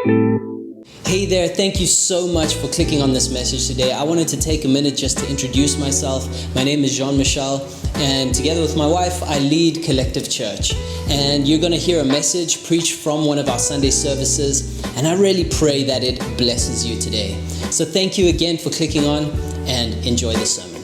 Hey there, thank you so much for clicking on this message today. I wanted to take a minute just to introduce myself. My name is Jean-Michel, and together with my wife, I lead Collective Church. And you're going to hear a message preached from one of our Sunday services, and I really pray that it blesses you today. So thank you again for clicking on, and enjoy the sermon.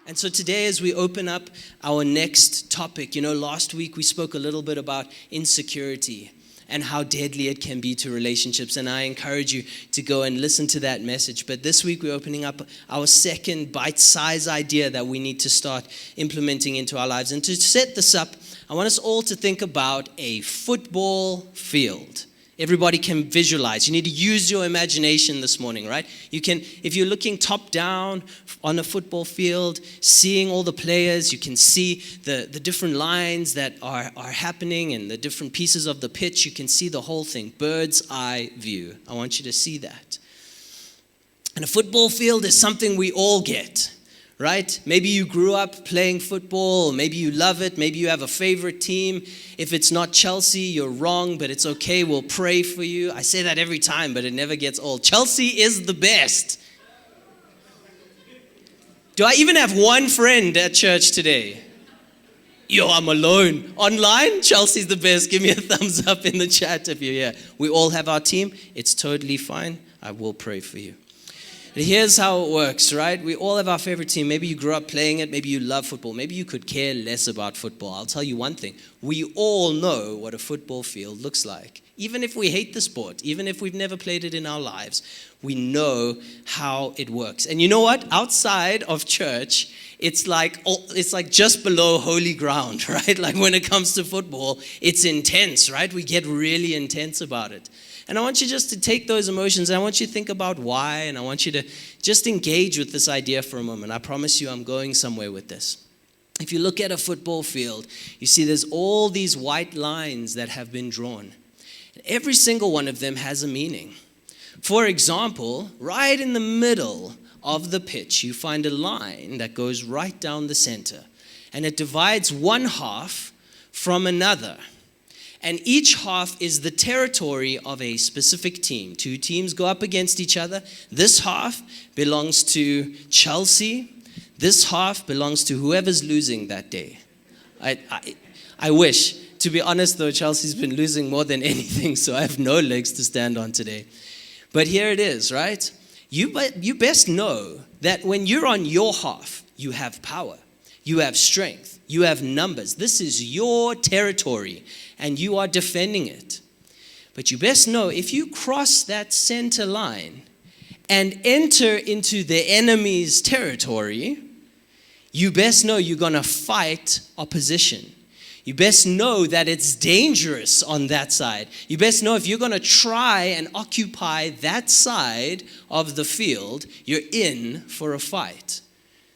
And so today, as we open up our next topic, last week we spoke a little bit about insecurity and how deadly it can be to relationships. And I encourage you to go and listen to that message. But this week we're opening up our second bite-sized idea that we need to start implementing into our lives. And to set this up, I want us all to think about a football field. Everybody can visualize. You need to use your imagination this morning, right? You can, if you're looking top down on a football field, seeing all the players, you can see the different lines that are happening and the different pieces of the pitch. You can see the whole thing, bird's eye view. I want you to see that. And a football field is something we all get, right? Maybe you grew up playing football, maybe you love it, maybe you have a favorite team. If it's not Chelsea, you're wrong, but it's okay, we'll pray for you. I say that every time, but it never gets old. Chelsea is the best. Do I even have one friend at church today? Yo, I'm alone. Online, Chelsea's the best. Give me a thumbs up in the chat if you're here. We all have our team. It's totally fine. I will pray for you. Here's how it works, right? We all have our favorite team. Maybe you grew up playing it. Maybe you love football. Maybe you could care less about football. I'll tell you one thing. We all know what a football field looks like. Even if we hate the sport, even if we've never played it in our lives, we know how it works. And you know what? Outside of church, it's like just below holy ground, right? Like when it comes to football, it's intense, right? We get really intense about it. And I want you just to take those emotions and I want you to think about why, and I want you to just engage with this idea for a moment. I promise you I'm going somewhere with this. If you look at a football field, you see there's all these white lines that have been drawn. Every single one of them has a meaning. For example, right in the middle of the pitch, you find a line that goes right down the center, and it divides one half from another. And each half is the territory of a specific team. Two teams go up against each other. This half belongs to Chelsea. This half belongs to whoever's losing that day. I wish. To be honest, though, Chelsea's been losing more than anything, so I have no legs to stand on today. But here it is, right? You best know that when you're on your half, you have power. You have strength. You have numbers. This is your territory, and you are defending it. But you best know, if you cross that center line and enter into the enemy's territory, you best know you're going to fight opposition. You best know that it's dangerous on that side. You best know if you're going to try and occupy that side of the field, you're in for a fight.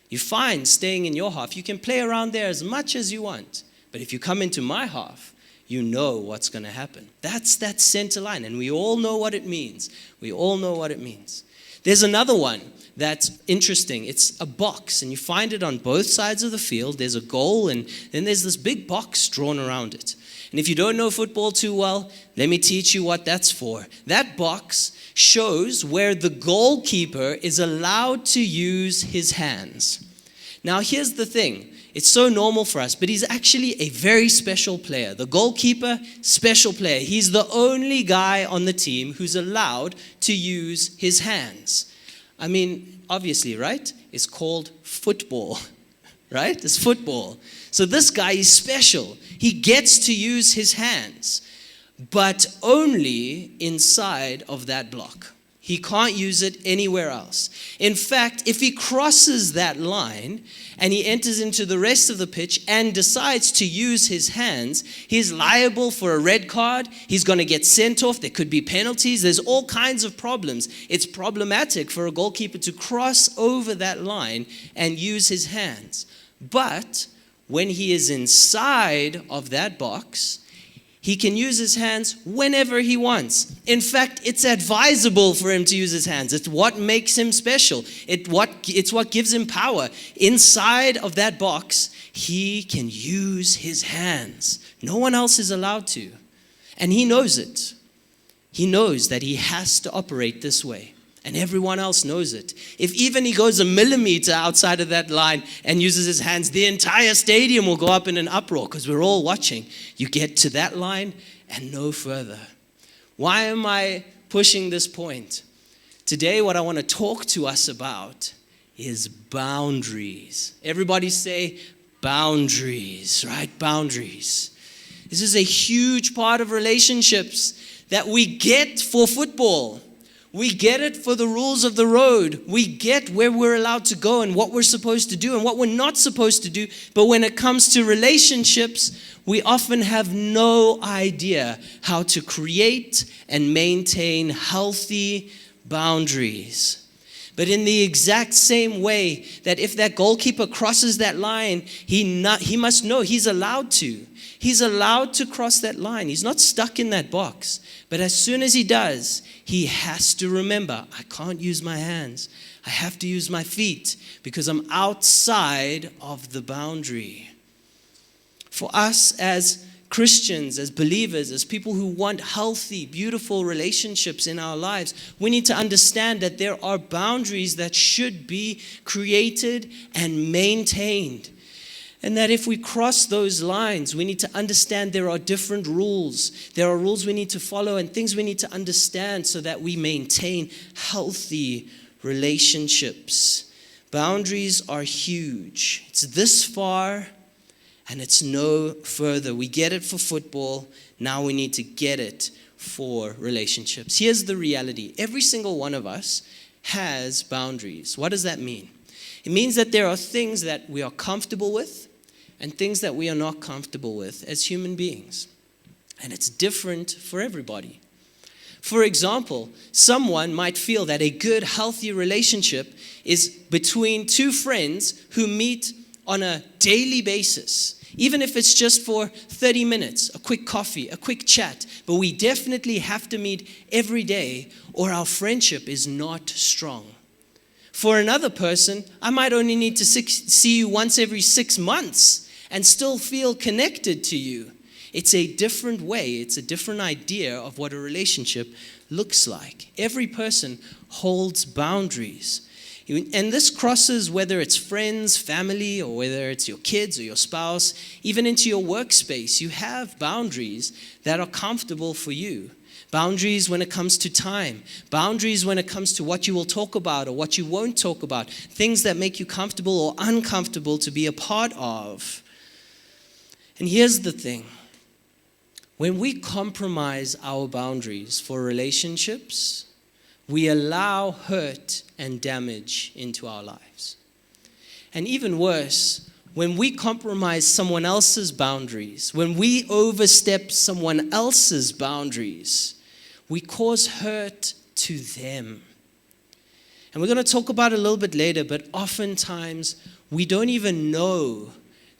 You find staying in your half, you can play around there as much as you want. But if you come into my half, you know what's going to happen. That's that center line, and we all know what it means. We all know what it means. There's another one that's interesting. It's a box, and you find it on both sides of the field. There's a goal, and then there's this big box drawn around it. And if you don't know football too well, let me teach you what that's for. That box shows where the goalkeeper is allowed to use his hands. Now, here's the thing. It's so normal for us, but he's actually a very special player. The goalkeeper, special player. He's the only guy on the team who's allowed to use his hands. I mean, obviously, right? It's called football, right? It's football. So this guy is special. He gets to use his hands, but only inside of that block. He can't use it anywhere else. In fact, if he crosses that line and he enters into the rest of the pitch and decides to use his hands, he's liable for a red card. He's going to get sent off. There could be penalties. There's all kinds of problems. It's problematic for a goalkeeper to cross over that line and use his hands. But when he is inside of that box, he can use his hands whenever he wants. In fact, it's advisable for him to use his hands. It's what makes him special. It's what gives him power. Inside of that box, he can use his hands. No one else is allowed to. And he knows it. He knows that he has to operate this way. And everyone else knows it. If even he goes a millimeter outside of that line and uses his hands, the entire stadium will go up in an uproar because we're all watching. You get to that line and no further. Why am I pushing this point? Today, what I want to talk to us about is boundaries. Everybody say boundaries, right? Boundaries. This is a huge part of relationships that we get for football. We get it for the rules of the road. We get where we're allowed to go and what we're supposed to do and what we're not supposed to do. But when it comes to relationships, we often have no idea how to create and maintain healthy boundaries. But in the exact same way that if that goalkeeper crosses that line, he must know he's allowed to. He's allowed to cross that line. He's not stuck in that box. But as soon as he does, he has to remember, I can't use my hands. I have to use my feet because I'm outside of the boundary. For us as Christians, as believers, as people who want healthy, beautiful relationships in our lives, we need to understand that there are boundaries that should be created and maintained. And that if we cross those lines, we need to understand there are different rules. There are rules we need to follow and things we need to understand so that we maintain healthy relationships. Boundaries are huge. It's this far and it's no further. We get it for football. Now we need to get it for relationships. Here's the reality. Every single one of us has boundaries. What does that mean? It means that there are things that we are comfortable with and things that we are not comfortable with as human beings. And it's different for everybody. For example, someone might feel that a good, healthy relationship is between two friends who meet on a daily basis. Even if it's just for 30 minutes, a quick coffee, a quick chat. But we definitely have to meet every day or our friendship is not strong. For another person, I might only need to see you once every 6 months and still feel connected to you. It's a different way. It's a different idea of what a relationship looks like. Every person holds boundaries. And this crosses whether it's friends, family, or whether it's your kids or your spouse, even into your workspace. You have boundaries that are comfortable for you. Boundaries when it comes to time. Boundaries when it comes to what you will talk about or what you won't talk about. Things that make you comfortable or uncomfortable to be a part of. And here's the thing. When we compromise our boundaries for relationships, we allow hurt and damage into our lives. And even worse, when we compromise someone else's boundaries, when we overstep someone else's boundaries, we cause hurt to them. And we're going to talk about it a little bit later, but oftentimes we don't even know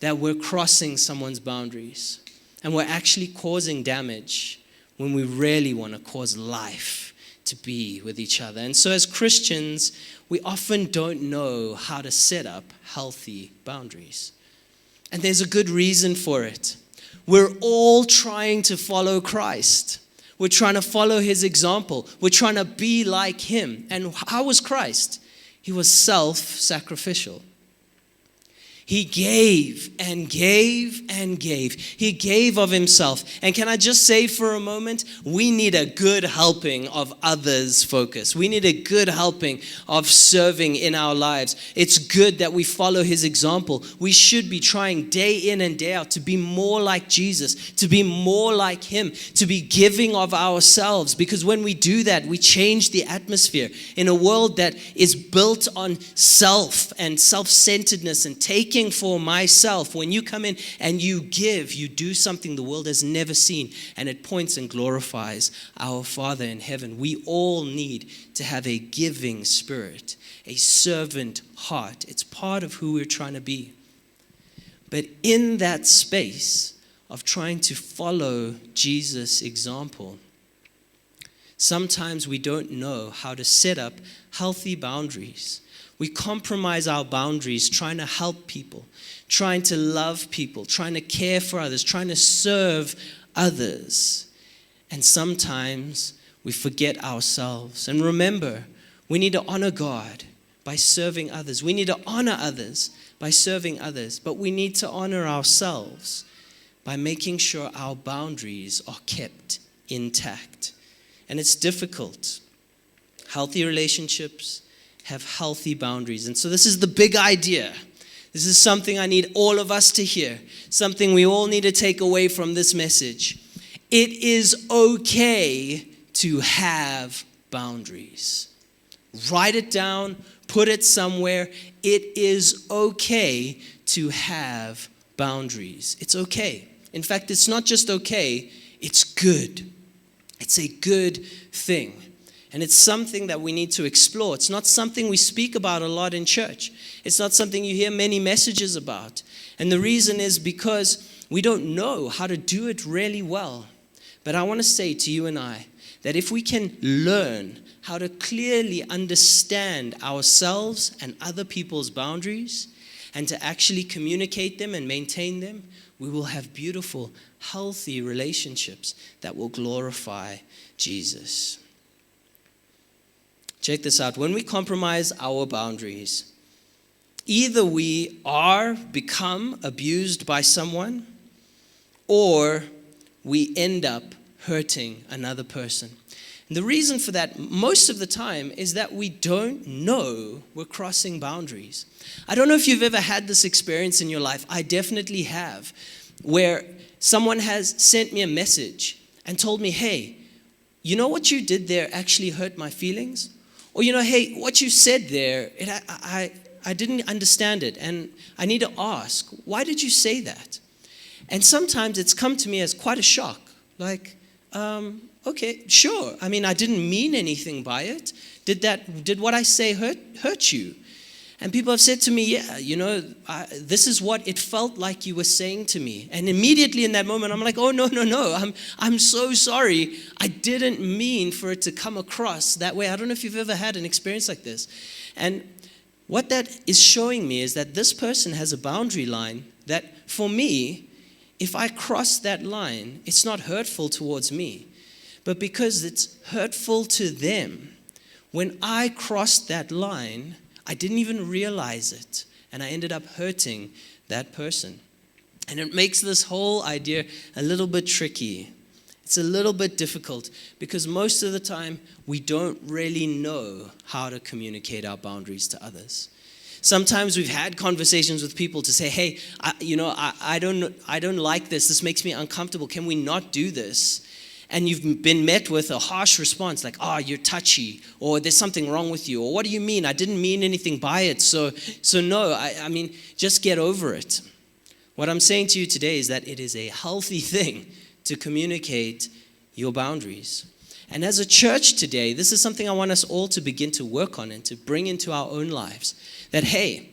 that we're crossing someone's boundaries. And we're actually causing damage when we really want to cause life to be with each other. And so as Christians, we often don't know how to set up healthy boundaries. And there's a good reason for it. We're all trying to follow Christ. We're trying to follow his example. We're trying to be like him. And how was Christ? He was self-sacrificial. He gave and gave and gave. He gave of himself. And can I just say for a moment, we need a good helping of others' focus. We need a good helping of serving in our lives. It's good that we follow his example. We should be trying day in and day out to be more like Jesus, to be more like him, to be giving of ourselves. Because when we do that, we change the atmosphere in a world that is built on self and self-centeredness and taking for myself. When you come in and you give, you do something the world has never seen, and it points and glorifies our Father in heaven. We all need to have a giving spirit, a servant heart. It's part of who we're trying to be. But in that space of trying to follow Jesus' example, sometimes we don't know how to set up healthy boundaries. We compromise our boundaries trying to help people, trying to love people, trying to care for others, trying to serve others. And sometimes we forget ourselves. And remember, we need to honor God by serving others. We need to honor others by serving others. But we need to honor ourselves by making sure our boundaries are kept intact. And it's difficult. Healthy relationships have healthy boundaries. And so this is the big idea. This is something I need all of us to hear, something we all need to take away from this message. It is okay to have boundaries. Write it down, put it somewhere. It is okay to have boundaries. It's okay. In fact, it's not just okay, it's good. It's a good thing. And it's something that we need to explore. It's not something we speak about a lot in church. It's not something you hear many messages about. And the reason is because we don't know how to do it really well. But I want to say to you and I that if we can learn how to clearly understand ourselves and other people's boundaries and to actually communicate them and maintain them, we will have beautiful, healthy relationships that will glorify Jesus. Check this out. When we compromise our boundaries, either we become abused by someone, or we end up hurting another person. And the reason for that, most of the time, is that we don't know we're crossing boundaries. I don't know if you've ever had this experience in your life. I definitely have, where someone has sent me a message and told me, hey, you know what you did there actually hurt my feelings? Or, hey, what you said there, I didn't understand it, and I need to ask, why did you say that? And sometimes it's come to me as quite a shock, like, okay, sure. I mean, I didn't mean anything by it. Did what I say hurt you? And people have said to me, yeah, this is what it felt like you were saying to me. And immediately in that moment, I'm like, oh, no. I'm so sorry. I didn't mean for it to come across that way. I don't know if you've ever had an experience like this. And what that is showing me is that this person has a boundary line that for me, if I cross that line, it's not hurtful towards me. But because it's hurtful to them, when I crossed that line, I didn't even realize it, and I ended up hurting that person. And it makes this whole idea a little bit tricky. It's a little bit difficult because most of the time we don't really know how to communicate our boundaries to others. Sometimes we've had conversations with people to say, hey, I don't like this. This makes me uncomfortable. Can we not do this? And you've been met with a harsh response like, you're touchy, or there's something wrong with you, or what do you mean? I didn't mean anything by it, so no, I mean, just get over it. What I'm saying to you today is that it is a healthy thing to communicate your boundaries. And as a church today, this is something I want us all to begin to work on and to bring into our own lives. That, hey,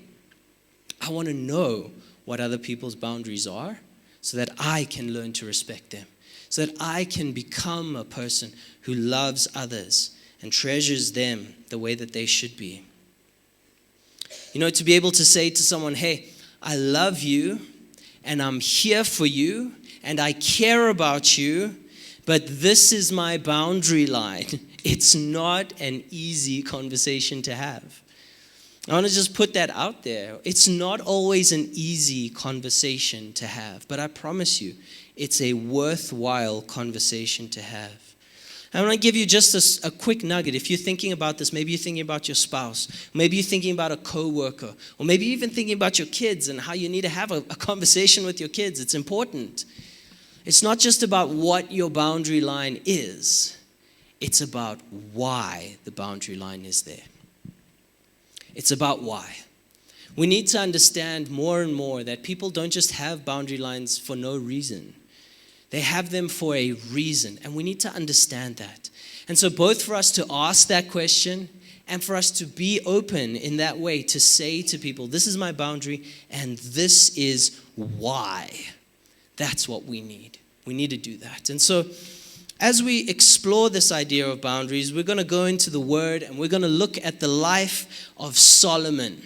I want to know what other people's boundaries are so that I can learn to respect them. So that I can become a person who loves others and treasures them the way that they should be. To be able to say to someone, hey, I love you and I'm here for you and I care about you, but this is my boundary line. It's not an easy conversation to have. I want to just put that out there. It's not always an easy conversation to have, but I promise you, it's a worthwhile conversation to have. I want to give you just a quick nugget. If you're thinking about this, maybe you're thinking about your spouse, maybe you're thinking about a coworker, or maybe you're even thinking about your kids and how you need to have a conversation with your kids. It's important. It's not just about what your boundary line is. It's about why the boundary line is there. It's about why. We need to understand more and more that people don't just have boundary lines for no reason. They have them for a reason, and we need to understand that. And so both for us to ask that question and for us to be open in that way to say to people, this is my boundary and this is why. That's what we need. We need to do that. And so as we explore this idea of boundaries, we're going to go into the Word and we're going to look at the life of Solomon.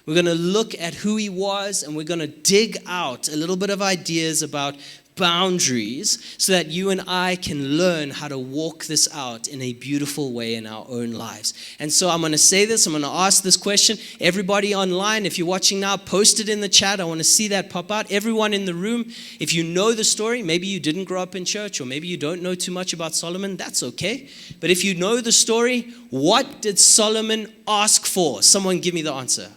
We're going to look at who he was and we're going to dig out a little bit of ideas about boundaries so that you and I can learn how to walk this out in a beautiful way in our own lives. And so I'm going to say this, I'm going to ask this question. Everybody online, if you're watching now, post it in the chat. I want to see that pop out. Everyone in the room, if you know the story, maybe you didn't grow up in church or maybe you don't know too much about Solomon, that's okay. But if you know the story, what did Solomon ask for? Someone give me the answer.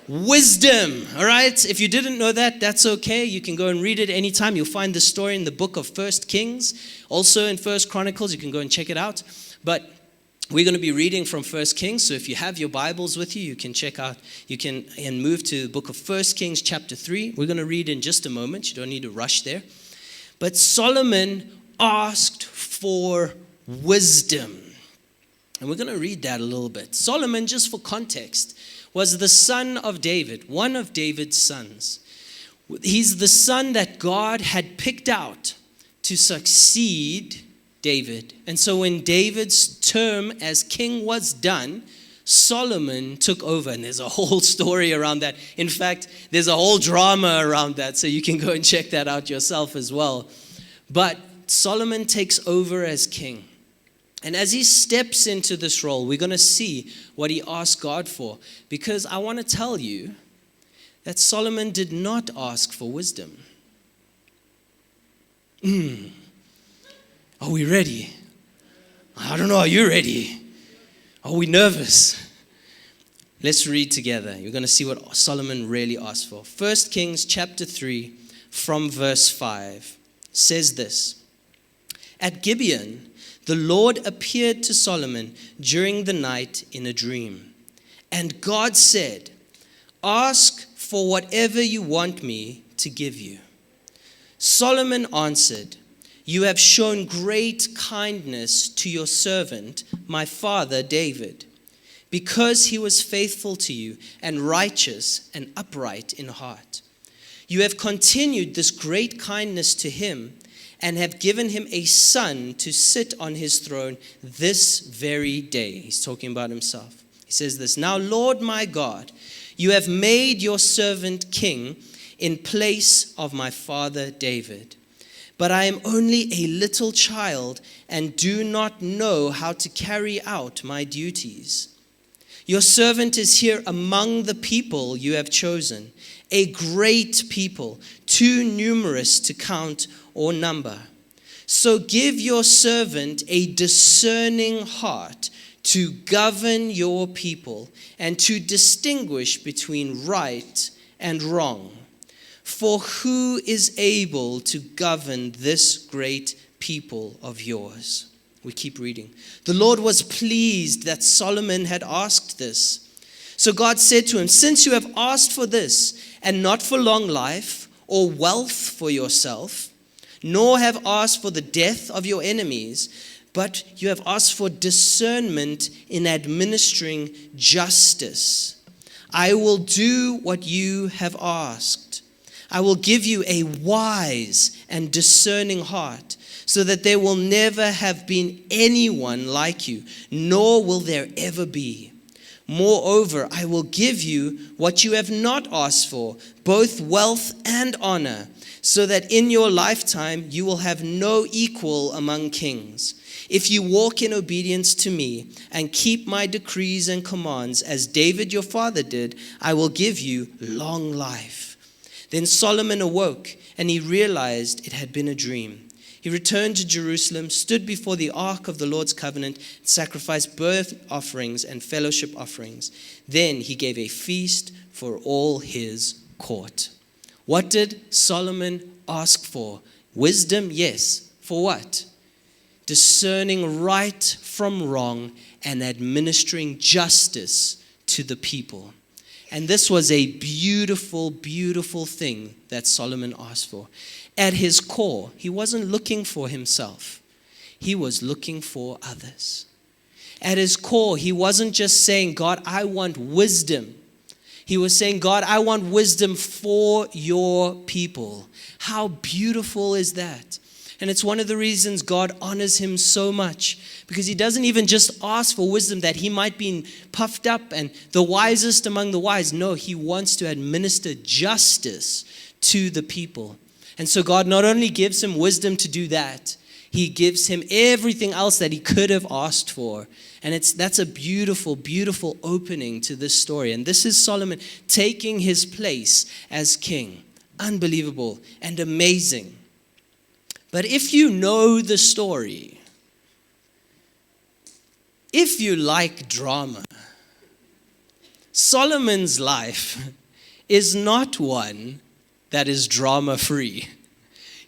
Wisdom, all right? If you didn't know that, that's okay. You can go and read it anytime. You'll find the story in the book of 1 Kings, also in 1 Chronicles. You can go and check it out. But we're going to be reading from 1 Kings, so if you have your Bibles with you, you can check out, you can and move to the book of 1 Kings chapter 3. We're going to read in just a moment. You don't need to rush there. But Solomon asked for wisdom. And we're going to read that a little bit. Solomon, just for context, was the son of David, one of David's sons. He's the son that God had picked out to succeed David. And so when David's term as king was done, Solomon took over. And there's a whole story around that. In fact, there's a whole drama around that. So you can go and check that out yourself as well. But Solomon takes over as king. And as he steps into this role, we're going to see what he asked God for. Because I want to tell you that Solomon did not ask for wisdom. Are we ready? I don't know. Are you ready? Are we nervous? Let's read together. You're going to see what Solomon really asked for. 1 Kings chapter 3 from verse 5 says this. At Gibeon, the Lord appeared to Solomon during the night in a dream. And God said, ask for whatever you want me to give you. Solomon answered, you have shown great kindness to your servant, my father David, because he was faithful to you and righteous and upright in heart. You have continued this great kindness to him and have given him a son to sit on his throne this very day. He's talking about himself. He says this, now, Lord my God, you have made your servant king in place of my father David. But I am only a little child and do not know how to carry out my duties. Your servant is here among the people you have chosen, a great people, too numerous to count or number. So give your servant a discerning heart to govern your people and to distinguish between right and wrong. For who is able to govern this great people of yours? We keep reading. The Lord was pleased that Solomon had asked this. So God said to him, since you have asked for this, and not for long life or wealth for yourself, nor have asked for the death of your enemies, but you have asked for discernment in administering justice, I will do what you have asked. I will give you a wise and discerning heart, so that there will never have been anyone like you, nor will there ever be. Moreover, I will give you what you have not asked for, both wealth and honor, so that in your lifetime you will have no equal among kings. If you walk in obedience to me and keep my decrees and commands as David your father did, I will give you long life." Then Solomon awoke and he realized it had been a dream. He returned to Jerusalem, stood before the ark of the Lord's covenant, sacrificed burnt offerings and fellowship offerings. Then he gave a feast for all his court. What did Solomon ask for? Wisdom, yes. For what? Discerning right from wrong and administering justice to the people. And this was a beautiful, beautiful thing that Solomon asked for. At his core, he wasn't looking for himself. He was looking for others. At his core, he wasn't just saying, "God, I want wisdom." He was saying, "God, I want wisdom for your people." How beautiful is that? And it's one of the reasons God honors him so much, because he doesn't even just ask for wisdom that he might be puffed up and the wisest among the wise. No, he wants to administer justice to the people. And so God not only gives him wisdom to do that, he gives him everything else that he could have asked for. And that's a beautiful, beautiful opening to this story. And this is Solomon taking his place as king. Unbelievable and amazing. But if you know the story, if you like drama, Solomon's life is not one that is drama-free.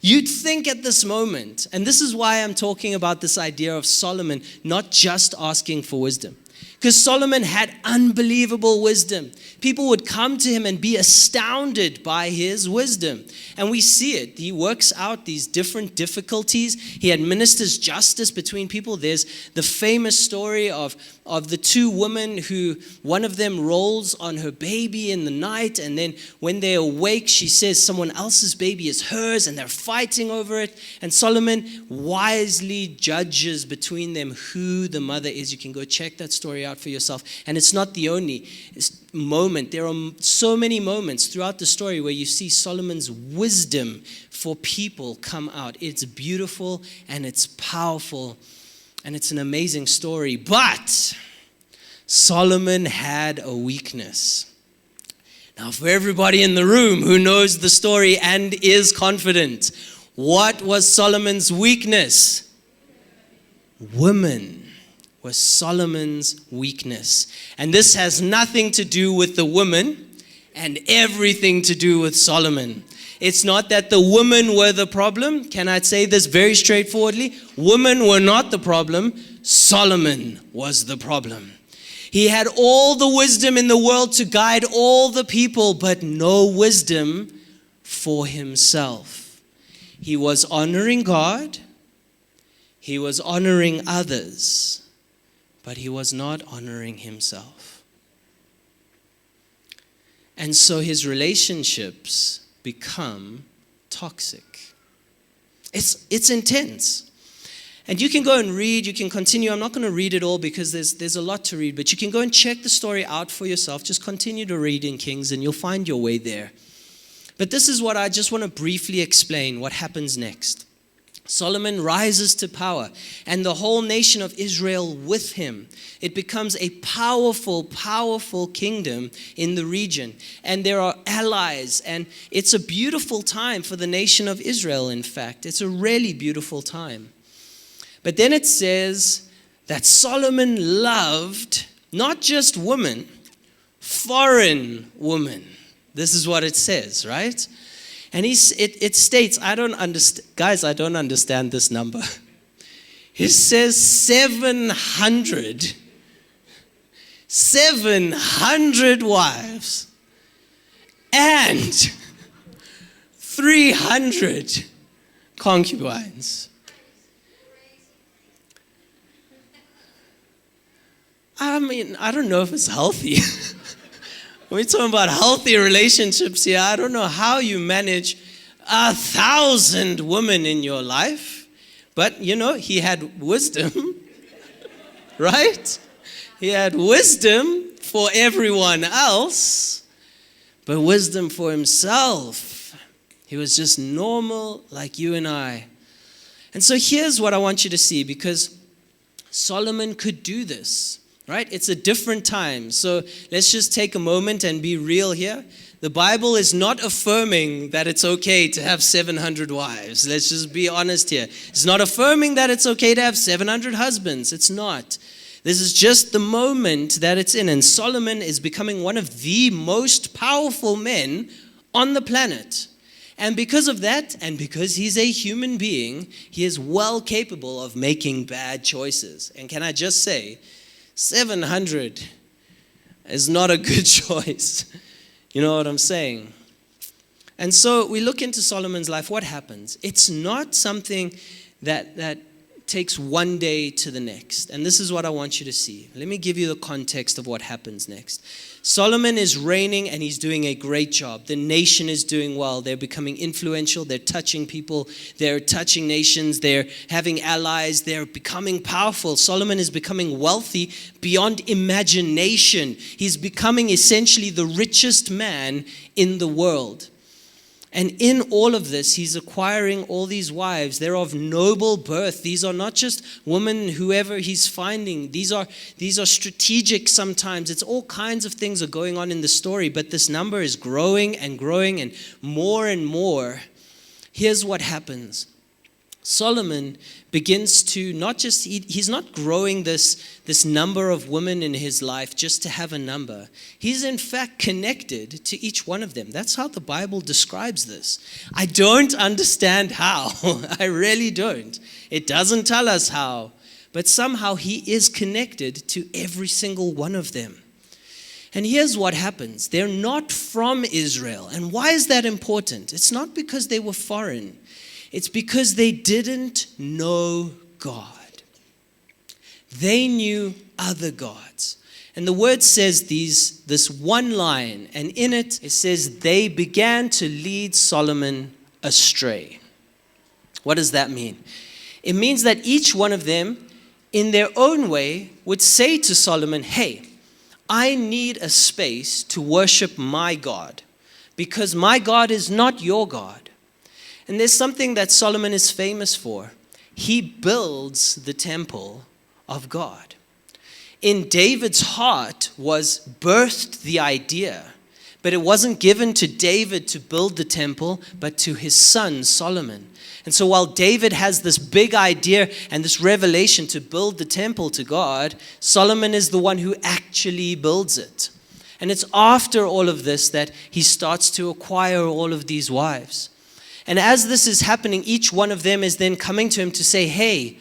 You'd think at this moment, and this is why I'm talking about this idea of Solomon not just asking for wisdom. Because Solomon had unbelievable wisdom. People would come to him and be astounded by his wisdom. And we see it. He works out these different difficulties. He administers justice between people. There's the famous story of the two women who, one of them rolls on her baby in the night, and then when they awake, she says someone else's baby is hers, and they're fighting over it. And Solomon wisely judges between them who the mother is. You can go check that story out for yourself. And it's not the only moment. There are so many moments throughout the story where you see Solomon's wisdom for people come out. It's beautiful and it's powerful and it's an amazing story. But Solomon had a weakness. Now, for everybody in the room who knows the story and is confident, what was Solomon's weakness? Women was Solomon's weakness. And this has nothing to do with the woman and everything to do with Solomon. It's not that the women were the problem. Can I say this very straightforwardly? Women were not the problem. Solomon was the problem. He had all the wisdom in the world to guide all the people, but no wisdom for himself. He was honoring God. He was honoring others, but he was not honoring himself. And so his relationships become toxic. It's intense. And you can go and read, you can continue. I'm not going to read it all because there's a lot to read, but you can go and check the story out for yourself. Just continue to read in Kings and you'll find your way there. But this is what I just want to briefly explain what happens next. Solomon rises to power and the whole nation of Israel with him. It becomes a powerful, powerful kingdom in the region. And there are allies, and it's a beautiful time for the nation of Israel, in fact. It's a really beautiful time. But then it says that Solomon loved not just women, foreign women. This is what it says, right? And it states, I don't understand this number. It says 700 wives and 300 concubines. I mean, I don't know if it's healthy. We're talking about healthy relationships here. I don't know how you manage 1,000 women in your life. But, he had wisdom, right? He had wisdom for everyone else, but wisdom for himself. He was just normal like you and I. And so here's what I want you to see, because Solomon could do this, right? It's a different time. So let's just take a moment and be real here. The Bible is not affirming that it's okay to have 700 wives. Let's just be honest here. It's not affirming that it's okay to have 700 husbands. It's not. This is just the moment that it's in. And Solomon is becoming one of the most powerful men on the planet. And because of that, and because he's a human being, he is well capable of making bad choices. And can I just say, 700 is not a good choice. You know what I'm saying? And so we look into Solomon's life. What happens? It's not something that takes one day to the next. And this is what I want you to see. Let me give you the context of what happens next. Solomon is reigning and he's doing a great job. The nation is doing well. They're becoming influential. They're touching people. They're touching nations. They're having allies. They're becoming powerful. Solomon is becoming wealthy beyond imagination. He's becoming essentially the richest man in the world. And in all of this, he's acquiring all these wives. They're of noble birth. These are not just women, whoever he's finding. These are strategic sometimes. It's all kinds of things are going on in the story, but this number is growing and growing and more. Here's what happens. Solomon begins to he's not growing this number of women in his life just to have a number. He's in fact connected to each one of them. That's how the Bible describes this. I don't understand how. I really don't. It doesn't tell us how. But somehow he is connected to every single one of them. And here's what happens. They're not from Israel. And why is that important? It's not because they were foreign. It's because they didn't know God. They knew other gods. And the word says this one line, and in it says, they began to lead Solomon astray. What does that mean? It means that each one of them, in their own way, would say to Solomon, hey, I need a space to worship my God, because my God is not your God. And there's something that Solomon is famous for. He builds the temple of God. In David's heart was birthed the idea, but it wasn't given to David to build the temple, but to his son Solomon. And so while David has this big idea and this revelation to build the temple to God, Solomon is the one who actually builds it. And it's after all of this that he starts to acquire all of these wives. And as this is happening, each one of them is then coming to him to say, hey,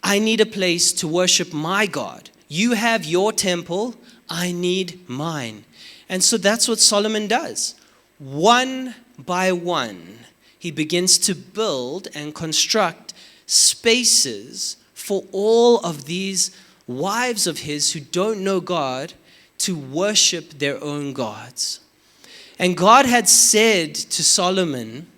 I need a place to worship my God. You have your temple, I need mine. And so that's what Solomon does. One by one, he begins to build and construct spaces for all of these wives of his who don't know God to worship their own gods. And God had said to Solomon,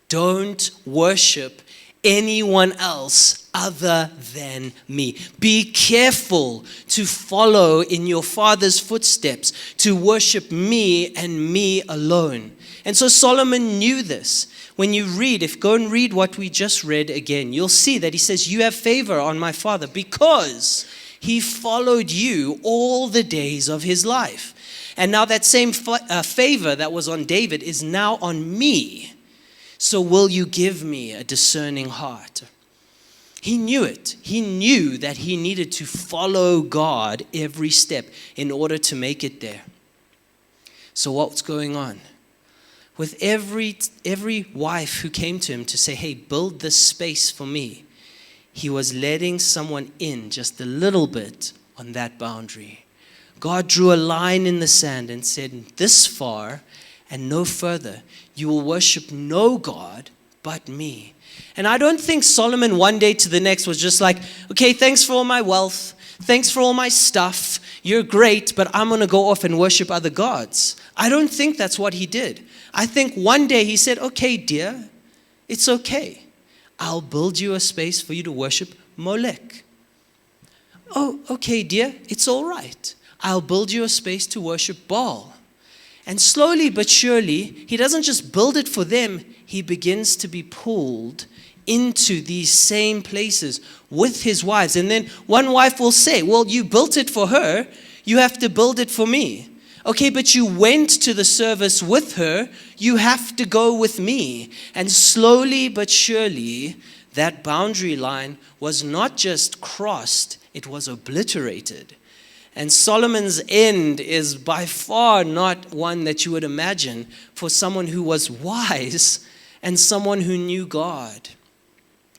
don't worship anyone else other than me. Be careful to follow in your father's footsteps, to worship me and me alone. And so Solomon knew this. When you go and read what we just read again, you'll see that he says, you have favor on my father because he followed you all the days of his life. And now that same favor that was on David is now on me. So will you give me a discerning heart? He knew it. He knew that he needed to follow God every step in order to make it there. So what's going on? With every wife who came to him to say, hey, build this space for me, he was letting someone in just a little bit on that boundary. God drew a line in the sand and said, this far and no further. You will worship no God but me. And I don't think Solomon one day to the next was just like, okay, thanks for all my wealth. Thanks for all my stuff. You're great, but I'm going to go off and worship other gods. I don't think that's what he did. I think one day he said, okay, dear, it's okay. I'll build you a space for you to worship Molech. Oh, okay, dear, it's all right. I'll build you a space to worship Baal. And slowly but surely, he doesn't just build it for them, he begins to be pulled into these same places with his wives. And then one wife will say, well, you built it for her, you have to build it for me. Okay, but you went to the service with her, you have to go with me. And slowly but surely, that boundary line was not just crossed, it was obliterated. And Solomon's end is by far not one that you would imagine for someone who was wise and someone who knew God.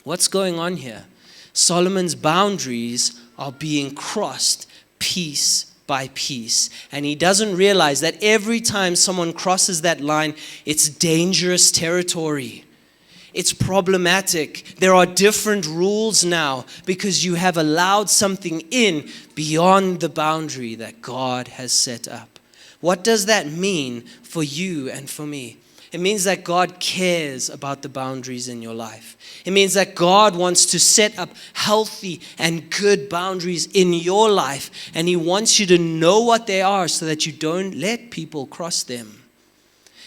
What's going on here? Solomon's boundaries are being crossed piece by piece. And he doesn't realize that every time someone crosses that line, it's dangerous territory. It's problematic. There are different rules now because you have allowed something in beyond the boundary that God has set up. What does that mean for you and for me? It means that God cares about the boundaries in your life. It means that God wants to set up healthy and good boundaries in your life. And He wants you to know what they are so that you don't let people cross them.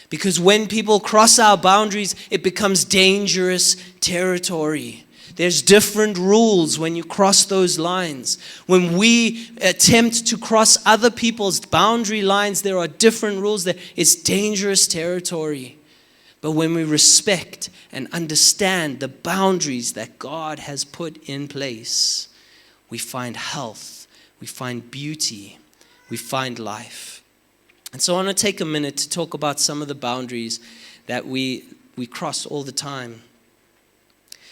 Because when people cross our boundaries, it becomes dangerous territory. There's different rules when you cross those lines. When we attempt to cross other people's boundary lines, there are different rules there. It's dangerous territory. But when we respect and understand the boundaries that God has put in place, we find health, we find beauty, we find life. And so I want to take a minute to talk about some of the boundaries that we cross all the time.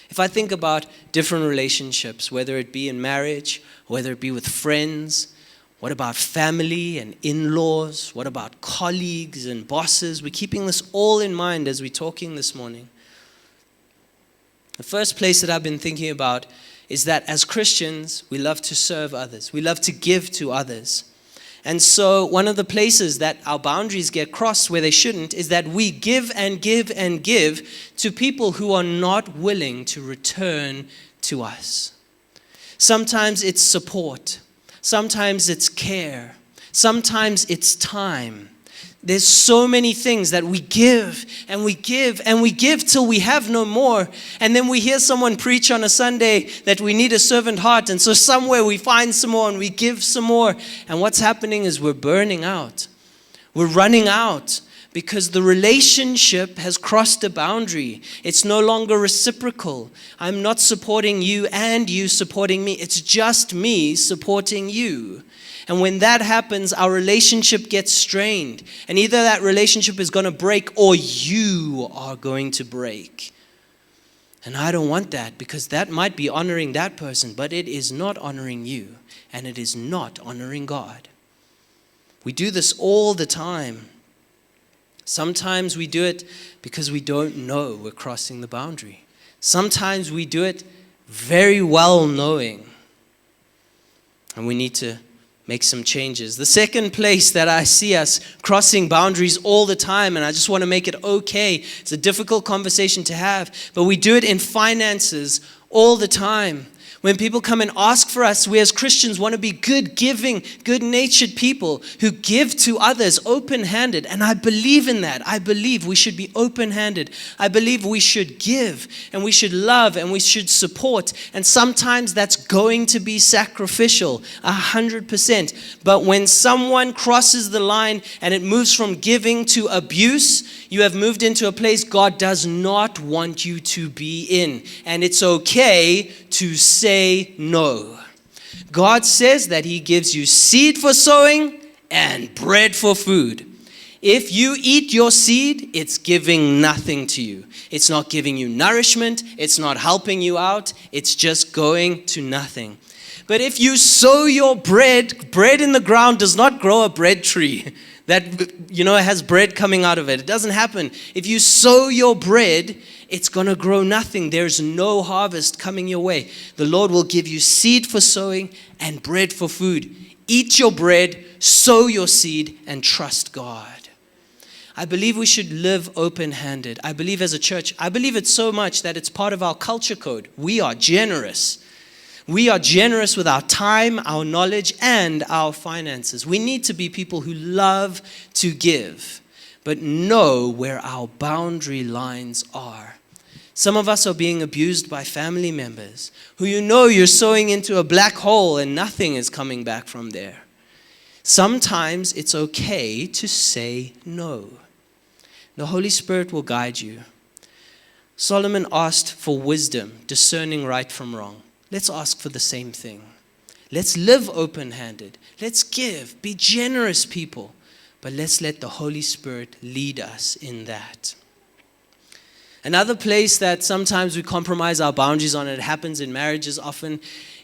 If I think about different relationships, whether it be in marriage, whether it be with friends, what about family and in-laws? What about colleagues and bosses? We're keeping this all in mind as we're talking this morning. The first place that I've been thinking about is that as Christians, we love to serve others. We love to give to others. And so one of the places that our boundaries get crossed where they shouldn't is that we give and give and give to people who are not willing to return to us. Sometimes it's support. Sometimes it's care. Sometimes it's time. There's so many things that we give and we give and we give till we have no more. And then we hear someone preach on a Sunday that we need a servant heart. And so somewhere we find some more and we give some more. And what's happening is we're burning out. We're running out because the relationship has crossed a boundary. It's no longer reciprocal. I'm not supporting you and you supporting me. It's just me supporting you. And when that happens, our relationship gets strained. And either that relationship is going to break or you are going to break. And I don't want that because that might be honoring that person, but it is not honoring you. And it is not honoring God. We do this all the time. Sometimes we do it because we don't know we're crossing the boundary. Sometimes we do it very well knowing. And we need to make some changes. The second place that I see us crossing boundaries all the time, and I just want to make it okay. It's a difficult conversation to have, but we do it in finances all the time. When people come and ask for us, we as Christians want to be good, giving, good-natured people who give to others open-handed. And I believe in that. I believe we should be open-handed. I believe we should give and we should love and we should support. And sometimes that's going to be sacrificial, 100%. But when someone crosses the line and it moves from giving to abuse, you have moved into a place God does not want you to be in. And it's okay to say no. God says that He gives you seed for sowing and bread for food. If you eat your seed, it's giving nothing to you. It's not giving you nourishment. It's not helping you out. It's just going to nothing. But if you sow your bread in the ground does not grow a bread tree that, has bread coming out of it. It doesn't happen. If you sow your bread, it's going to grow nothing. There's no harvest coming your way. The Lord will give you seed for sowing and bread for food. Eat your bread, sow your seed, and trust God. I believe we should live open-handed. I believe as a church, I believe it so much that it's part of our culture code. We are generous. We are generous with our time, our knowledge, and our finances. We need to be people who love to give, but know where our boundary lines are. Some of us are being abused by family members who you know you're sowing into a black hole and nothing is coming back from there. Sometimes it's okay to say no. The Holy Spirit will guide you. Solomon asked for wisdom, discerning right from wrong. Let's ask for the same thing. Let's live open-handed. Let's give, be generous people. But let's let the Holy Spirit lead us in that. Another place that sometimes we compromise our boundaries on, it happens in marriages often,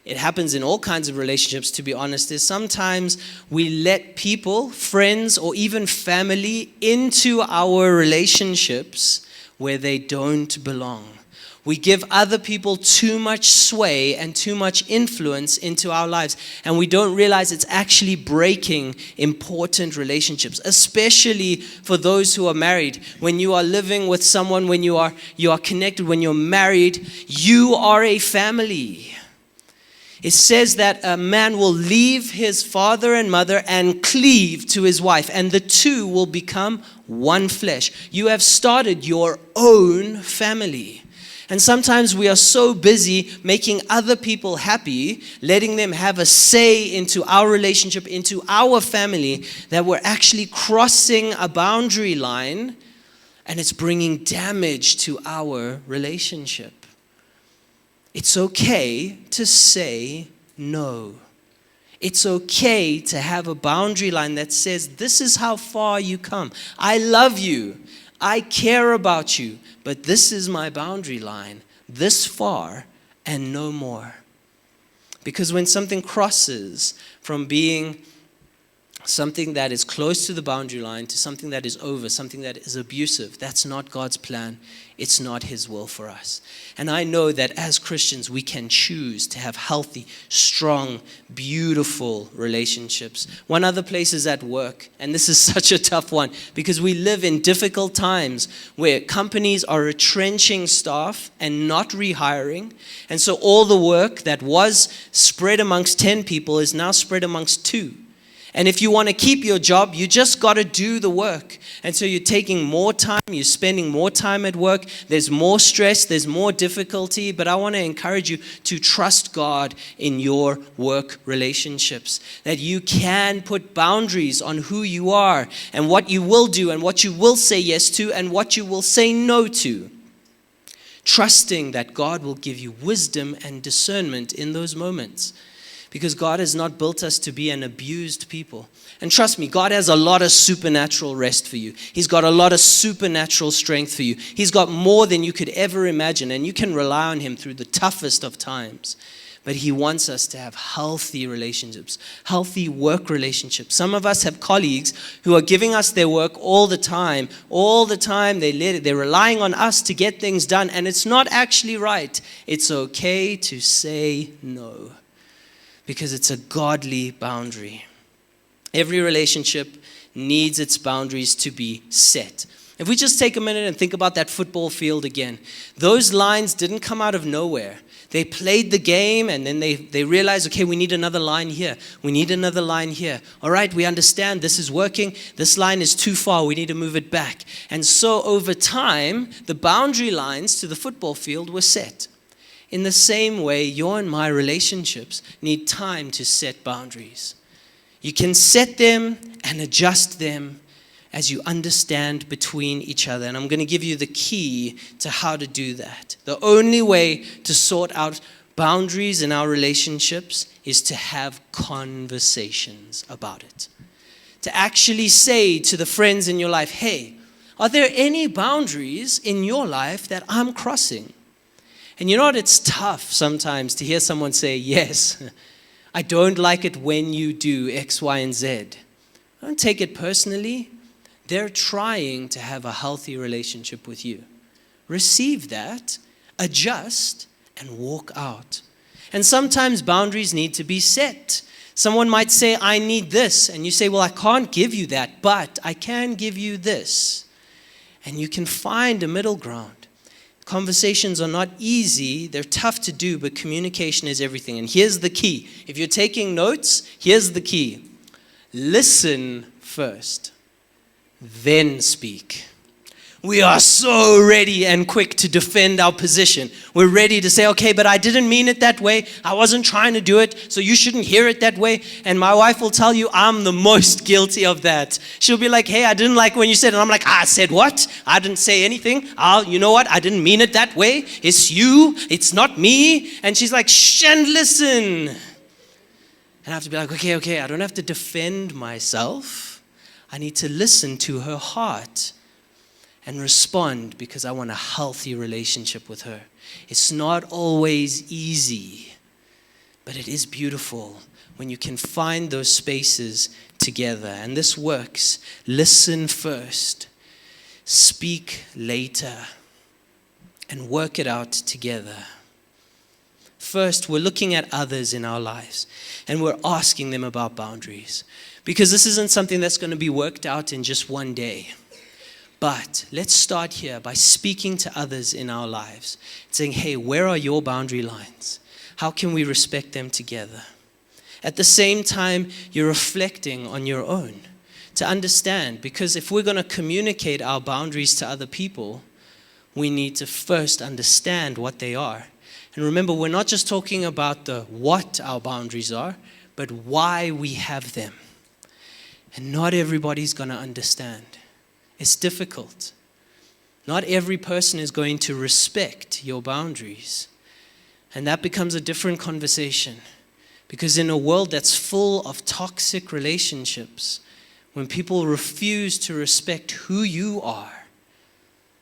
it happens in all kinds of relationships, to be honest, is sometimes we let people, friends, or even family into our relationships where they don't belong. We give other people too much sway and too much influence into our lives, and we don't realize it's actually breaking important relationships, especially for those who are married. When you are living with someone, when you are connected, when you're married, you are a family. It says that a man will leave his father and mother and cleave to his wife, and the two will become one flesh. You have started your own family. And sometimes we are so busy making other people happy, letting them have a say into our relationship, into our family, that we're actually crossing a boundary line, and it's bringing damage to our relationship. It's okay to say no. It's okay to have a boundary line that says, this is how far you come. I love you. I care about you. But this is my boundary line, this far and no more. Because when something crosses from being something that is close to the boundary line to something that is over, something that is abusive, that's not God's plan. It's not His will for us. And I know that as Christians, we can choose to have healthy, strong, beautiful relationships. One other place is at work. And this is such a tough one because we live in difficult times where companies are retrenching staff and not rehiring. And so all the work that was spread amongst 10 people is now spread amongst 2. And if you want to keep your job, you just got to do the work. And so you're taking more time, you're spending more time at work, there's more stress, there's more difficulty. But I want to encourage you to trust God in your work relationships. That you can put boundaries on who you are and what you will do and what you will say yes to and what you will say no to. Trusting that God will give you wisdom and discernment in those moments. Because God has not built us to be an abused people. And trust me, God has a lot of supernatural rest for you. He's got a lot of supernatural strength for you. He's got more than you could ever imagine. And you can rely on Him through the toughest of times. But He wants us to have healthy relationships, healthy work relationships. Some of us have colleagues who are giving us their work all the time. All the time they're relying on us to get things done. And it's not actually right. It's okay to say no. Because it's a godly boundary. Every relationship needs its boundaries to be set. If we just take a minute and think about that football field again, those lines didn't come out of nowhere. They played the game and then they realized, okay, we need another line here. We need another line here. All right, we understand this is working. This line is too far. We need to move it back. And so over time, the boundary lines to the football field were set. In the same way, your and my relationships need time to set boundaries. You can set them and adjust them as you understand between each other. And I'm going to give you the key to how to do that. The only way to sort out boundaries in our relationships is to have conversations about it. To actually say to the friends in your life, hey, are there any boundaries in your life that I'm crossing? And you know what? It's tough sometimes to hear someone say, yes, I don't like it when you do X, Y, and Z. Don't take it personally. They're trying to have a healthy relationship with you. Receive that, adjust, and walk out. And sometimes boundaries need to be set. Someone might say, I need this. And you say, well, I can't give you that, but I can give you this. And you can find a middle ground. Conversations are not easy, they're tough to do, but communication is everything. And here's the key. If you're taking notes, here's the key. Listen first, then speak. We are so ready and quick to defend our position. We're ready to say, okay, but I didn't mean it that way. I wasn't trying to do it, so you shouldn't hear it that way. And my wife will tell you I'm the most guilty of that. She'll be like, hey, I didn't like when you said it. And I'm like, I said what? I didn't say anything. You know what? I didn't mean it that way. It's you. It's not me. And she's like, shh, and listen. And I have to be like, okay, I don't have to defend myself. I need to listen to her heart and respond because I want a healthy relationship with her. It's not always easy, but it is beautiful when you can find those spaces together. And this works. Listen first, speak later, and work it out together. First, we're looking at others in our lives, and we're asking them about boundaries, because this isn't something that's going to be worked out in just one day. But let's start here by speaking to others in our lives, saying, hey, where are your boundary lines? How can we respect them together? At the same time, you're reflecting on your own to understand, because if we're going to communicate our boundaries to other people, we need to first understand what they are. And remember, we're not just talking about the what our boundaries are, but why we have them. And not everybody's going to understand. It's difficult. Not every person is going to respect your boundaries. And that becomes a different conversation. Because in a world that's full of toxic relationships, when people refuse to respect who you are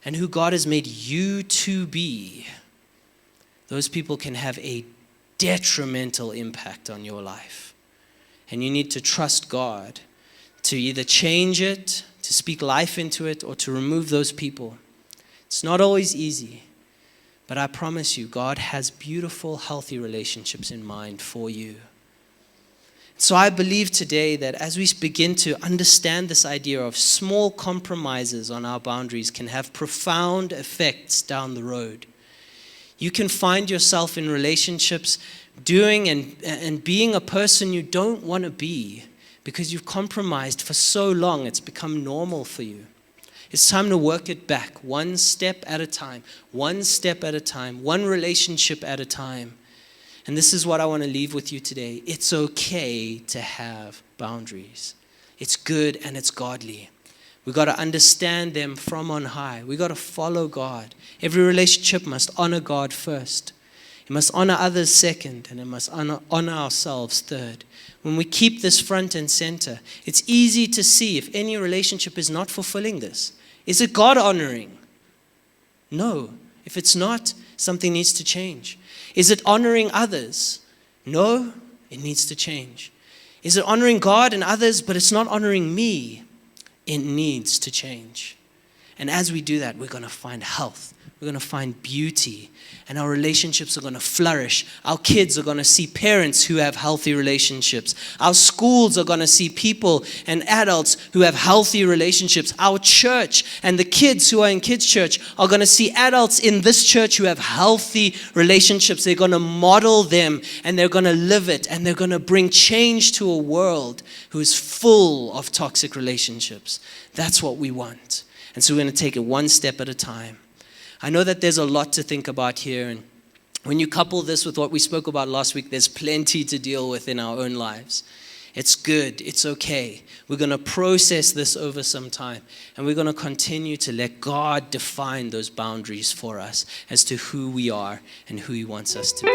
and who God has made you to be, those people can have a detrimental impact on your life. And you need to trust God to either change it, to speak life into it, or to remove those people. It's not always easy, but I promise you, God has beautiful, healthy relationships in mind for you. So I believe today that as we begin to understand this idea of small compromises on our boundaries can have profound effects down the road. You can find yourself in relationships doing and being a person you don't want to be, because you've compromised for so long, it's become normal for you. It's time to work it back, one step at a time, one relationship at a time. And this is what I want to leave with you today. It's okay to have boundaries. It's good and it's godly. We've got to understand them from on high. We've got to follow God. Every relationship must honor God first. It must honor others second, and it must honor ourselves third. When we keep this front and center, it's easy to see if any relationship is not fulfilling this. Is it God honoring? No. If it's not, something needs to change. Is it honoring others? No, it needs to change. Is it honoring God and others, but it's not honoring me? It needs to change. And as we do that, we're going to find health. We're going to find beauty, and our relationships are going to flourish. Our kids are going to see parents who have healthy relationships. Our schools are going to see people and adults who have healthy relationships. Our church and the kids who are in kids' church are going to see adults in this church who have healthy relationships. They're going to model them, and they're going to live it, and they're going to bring change to a world who is full of toxic relationships. That's what we want. And so we're going to take it one step at a time. I know that there's a lot to think about here, and when you couple this with what we spoke about last week, there's plenty to deal with in our own lives. It's good. It's okay. We're going to process this over some time, and we're going to continue to let God define those boundaries for us as to who we are and who He wants us to be.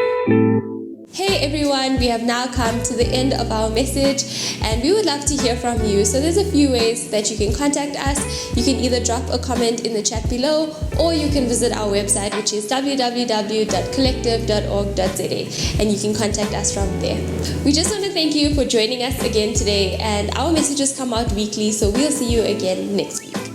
Hey everyone, we have now come to the end of our message, and we would love to hear from you. So there's a few ways that you can contact us. You can either drop a comment in the chat below, or you can visit our website, which is www.collective.org.za, and you can contact us from there. We just want to thank you for joining us again today, and our messages come out weekly, so we'll see you again next week.